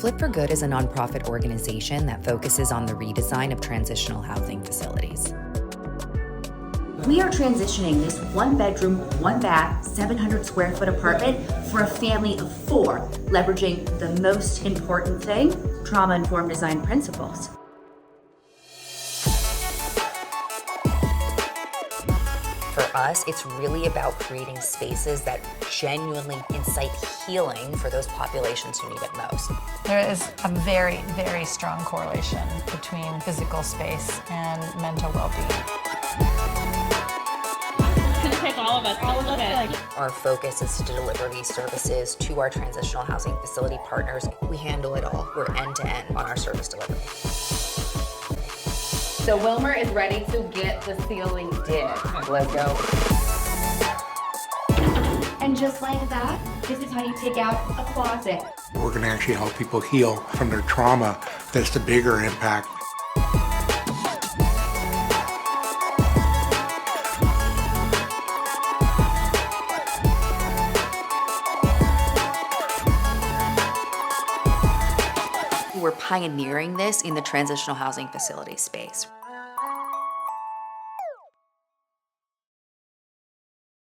Flip4Good is a nonprofit organization that focuses on the redesign of transitional housing facilities. We are transitioning this 1-bedroom, 1-bath, 700 square foot apartment for a family of 4, leveraging the most important thing, trauma-informed design principles. For us, it's really about creating spaces that genuinely incite healing for those populations who need it most. There is a very, very strong correlation between physical space and mental well-being. It's going to take all of us. Our focus is to deliver these services to our transitional housing facility partners. We handle it all. We're end-to-end on our service delivery. So Wilmer is ready to get the ceiling did. Let's go. And just like that, this is how you take out a closet. We're going to actually help people heal from their trauma. That's the bigger impact. We're pioneering this in the transitional housing facility space.